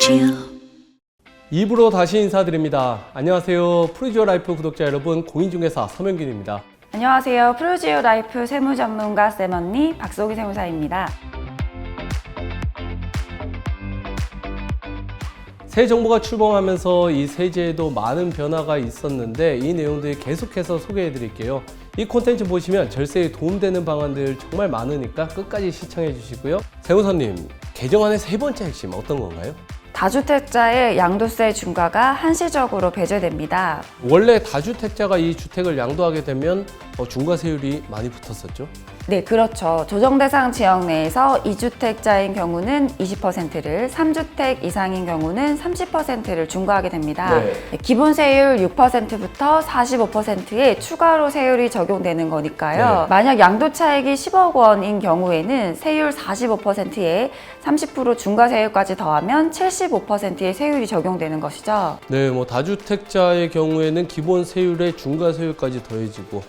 프루지오. 2부로 다시 인사드립니다. 안녕하세요. 프루지오 라이프 구독자 여러분, 공인중개사 서명균입니다. 안녕하세요. 프루지오 라이프 세무 전문가 쌤 언니 박소기 세무사입니다. 새 정부가 출범하면서 이 세제에도 많은 변화가 있었는데 이 내용들 계속해서 소개해 드릴게요. 이 콘텐츠 보시면 절세에 도움되는 방안들 정말 많으니까 끝까지 시청해 주시고요. 세무사님, 개정안의 세 번째 핵심 어떤 건가요? 다주택자의 양도세 중과가 한시적으로 배제됩니다. 원래 다주택자가 이 주택을 양도하게 되면 중과세율이 많이 붙었었죠? 네, 그렇죠. 조정 대상 지역 내에서 2주택자인 경우는 20%를, 3주택 이상인 경우는 30%를 중과하게 됩니다. 네. 기본 세율 6%부터 45%의 추가로 세율이 적용되는 거니까요. 네. 만약 양도 차익이 10억 원인 경우에는 세율 45%에 30% 중과세율까지 더하면 75%의 세율이 적용되는 것이죠. 네, 다주택자의 경우에는 기본 세율에 중과세율까지 더해지고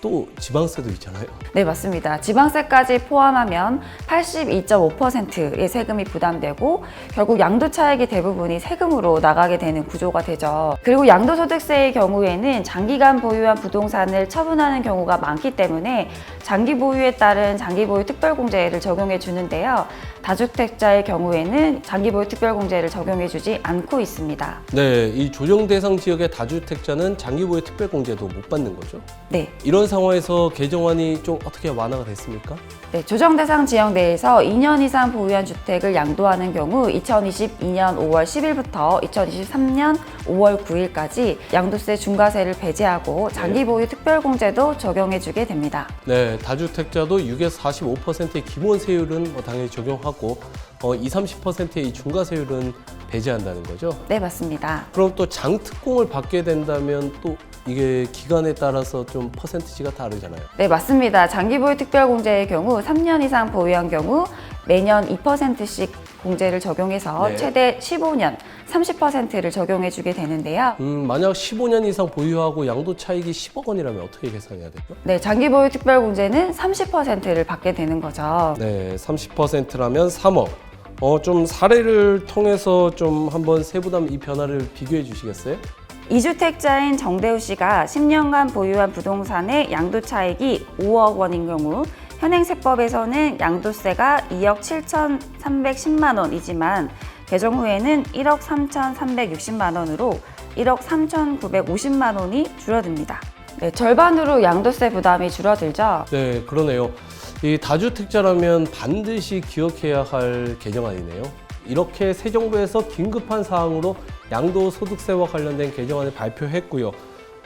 또 지방세도 있잖아요. 네, 맞습니다. 지방세까지 포함하면 82.5%의 세금이 부담되고 결국 양도차익이 대부분이 세금으로 나가게 되는 구조가 되죠. 그리고 양도소득세의 경우에는 장기간 보유한 부동산을 처분하는 경우가 많기 때문에 장기 보유에 따른 장기보유 특별공제를 적용해 주는데요. 다주택자의 경우에는 장기보유 특별공제를 적용해 주지 않고 있습니다. 네, 이 조정 대상 지역의 다주택자는 장기보유 특별공제도 못 받는 거죠? 네. 이런 상황에서 개정안이 좀 어떻게 완화가 됐습니까? 네, 조정 대상 지역 내에서 2년 이상 보유한 주택을 양도하는 경우 2022년 5월 10일부터 2023년 5월 9일까지 양도세 중과세를 배제하고 장기 보유 특별공제도 적용해주게 됩니다. 네, 다주택자도 6에서 45%의 기본 세율은 당연히 적용하고 20~30%의 이 중과세율은 배제한다는 거죠? 네, 맞습니다. 그럼 또 장특공을 받게 된다면 또 이게 기간에 따라서 좀 퍼센티지가 다르잖아요. 네, 맞습니다. 장기보유 특별공제의 경우 3년 이상 보유한 경우 매년 2%씩 공제를 적용해서 네. 최대 15년 30%를 적용해주게 되는데요. 만약 15년 이상 보유하고 양도 차익이 10억 원이라면 어떻게 계산해야 되죠? 네, 장기보유 특별공제는 30%를 받게 되는 거죠. 네, 30%라면 3억. 좀 사례를 통해서 좀 한번 세부담 이 변화를 비교해 주시겠어요? 2주택자인 정대우 씨가 10년간 보유한 부동산의 양도차익이 5억 원인 경우 현행 세법에서는 양도세가 2억 7,310만 원이지만 개정 후에는 1억 3,360만 원으로 1억 3,950만 원이 줄어듭니다. 네, 절반으로 양도세 부담이 줄어들죠. 네, 그러네요. 이 다주택자라면 반드시 기억해야 할 개정안이네요. 이렇게 새 정부에서 긴급한 사항으로 양도소득세와 관련된 개정안을 발표했고요.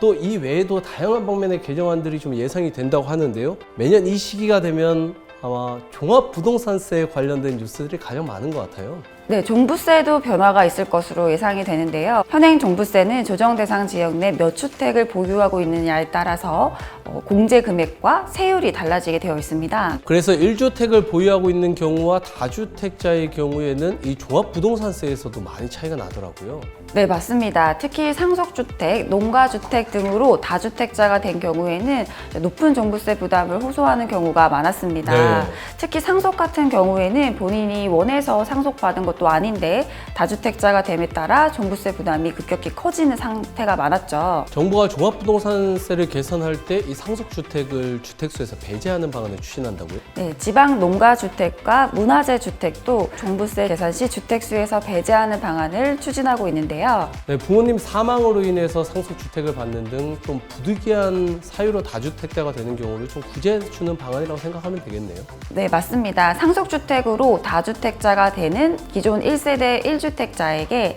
또 이 외에도 다양한 방면의 개정안들이 좀 예상이 된다고 하는데요. 매년 이 시기가 되면 아마 종합부동산세에 관련된 뉴스들이 가장 많은 것 같아요. 네, 종부세도 변화가 있을 것으로 예상이 되는데요. 현행 종부세는 조정 대상 지역 내 몇 주택을 보유하고 있느냐에 따라서 공제 금액과 세율이 달라지게 되어 있습니다. 그래서 1주택을 보유하고 있는 경우와 다주택자의 경우에는 이 종합부동산세에서도 많이 차이가 나더라고요. 네, 맞습니다. 특히 상속주택, 농가주택 등으로 다주택자가 된 경우에는 높은 종부세 부담을 호소하는 경우가 많았습니다. 네. 특히 상속 같은 경우에는 본인이 원해서 상속받은 것도 아닌데 다주택자가 됨에 따라 종부세 부담이 급격히 커지는 상태가 많았죠. 정부가 종합부동산세를 개선할 때 이 상속주택을 주택수에서 배제하는 방안을 추진한다고요? 네, 지방 농가주택과 문화재 주택도 종부세 계산 시 주택수에서 배제하는 방안을 추진하고 있는데요. 네, 부모님 사망으로 인해서 상속주택을 받는 등 좀 부득이한 사유로 다주택자가 되는 경우를 좀 구제해 주는 방안이라고 생각하면 되겠네요. 네, 맞습니다. 상속주택으로 다주택자가 되는 기존 1세대 1주택자에게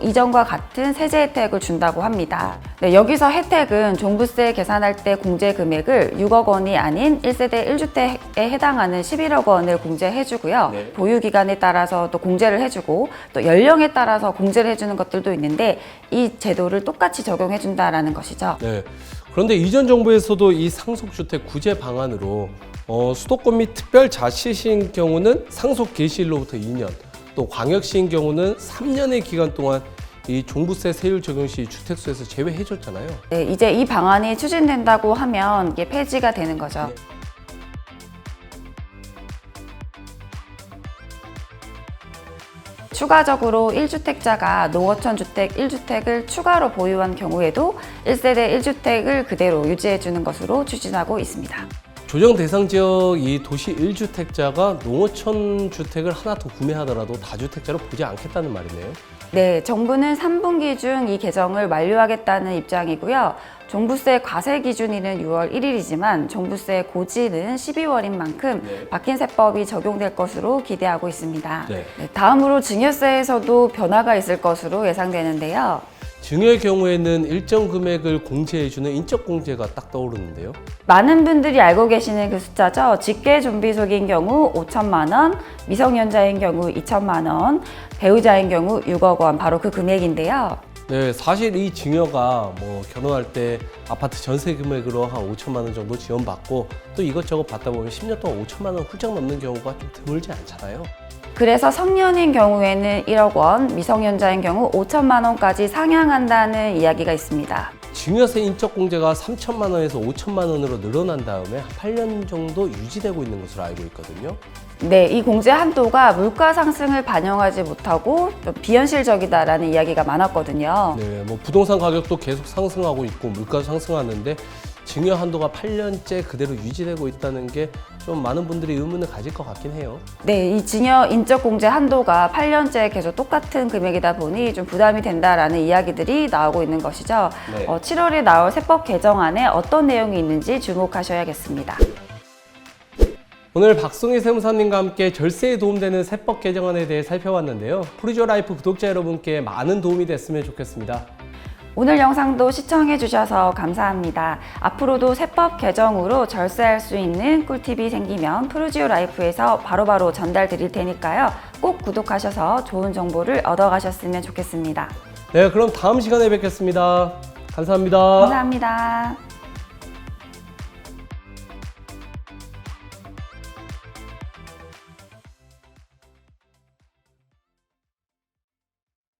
이전과 같은 세제 혜택을 준다고 합니다. 네, 여기서 혜택은 종부세 계산할 때 공제 금액을 6억 원이 아닌 1세대 1주택에 해당하는 11억 원을 공제해주고요. 네. 보유기간에 따라서 또 공제를 해주고 또 연령에 따라서 공제를 해주는 것들도 있는데 이 제도를 똑같이 적용해준다라는 것이죠. 네. 그런데 이전 정부에서도 이 상속주택 구제 방안으로 수도권 및 특별자치시인 경우는 상속 개시일로부터 2년, 또 광역시인 경우는 3년의 기간 동안 이 종부세 세율 적용 시 주택수에서 제외해줬잖아요. 네, 이제 이 방안이 추진된다고 하면 이게 폐지가 되는 거죠. 네. 추가적으로 1주택자가 농어촌 주택 1주택을 추가로 보유한 경우에도 1세대 1주택을 그대로 유지해주는 것으로 추진하고 있습니다. 조정 대상 지역 이 도시 1주택자가 농어촌 주택을 하나 더 구매하더라도 다주택자로 보지 않겠다는 말이네요. 네, 정부는 3분기 중 이 개정을 완료하겠다는 입장이고요. 종부세 과세 기준일은 6월 1일이지만 종부세 고지는 12월인 만큼 바뀐 세법이 적용될 것으로 기대하고 있습니다. 네. 다음으로 증여세에서도 변화가 있을 것으로 예상되는데요. 증여의 경우에는 일정 금액을 공제해주는 인적공제가 딱 떠오르는데요. 많은 분들이 알고 계시는 그 숫자죠. 직계 좀비속인 경우 5천만 원, 미성년자인 경우 2천만 원, 배우자인 경우 6억 원, 바로 그 금액인데요. 네, 사실 이 증여가 뭐 결혼할 때 아파트 전세 금액으로 한 5천만 원 정도 지원받고 또 이것저것 받다 보면 10년 동안 5천만 원 훌쩍 넘는 경우가 좀 드물지 않잖아요. 그래서 성년인 경우에는 1억 원, 미성년자인 경우 5천만 원까지 상향한다는 이야기가 있습니다. 증여세 인적공제가 3천만 원에서 5천만 원으로 늘어난 다음에 한 8년 정도 유지되고 있는 것으로 알고 있거든요. 네, 이 공제 한도가 물가 상승을 반영하지 못하고 좀 비현실적이다라는 이야기가 많았거든요. 네, 뭐 부동산 가격도 계속 상승하고 있고 물가도 상승하는데 증여 한도가 8년째 그대로 유지되고 있다는 게 좀 많은 분들이 의문을 가질 것 같긴 해요. 네, 이 증여 인적 공제 한도가 8년째 계속 똑같은 금액이다 보니 좀 부담이 된다라는 이야기들이 나오고 있는 것이죠. 네. 7월에 나올 세법 개정안에 어떤 내용이 있는지 주목하셔야겠습니다. 오늘 박송희 세무사님과 함께 절세에 도움되는 세법 개정안에 대해 살펴봤는데요. 프리조 라이프 구독자 여러분께 많은 도움이 됐으면 좋겠습니다. 오늘 영상도 시청해 주셔서 감사합니다. 앞으로도 세법 개정으로 절세할 수 있는 꿀팁이 생기면 프루지오 라이프에서 바로바로 전달 드릴 테니까요. 꼭 구독하셔서 좋은 정보를 얻어가셨으면 좋겠습니다. 네, 그럼 다음 시간에 뵙겠습니다. 감사합니다. 감사합니다.